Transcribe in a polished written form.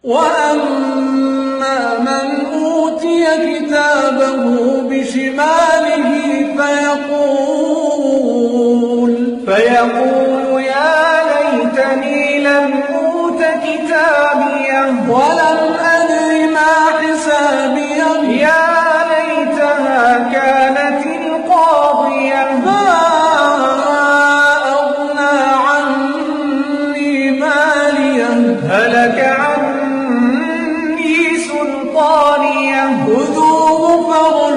وأما من أوتي كتابه بشماله فيقول يا ليتني لم أوت كتابيه ولم أدر ما حسابيه يا ليتها كانت القاضية ما أغنى عني ماليه هلك عني سلطانيه خذوه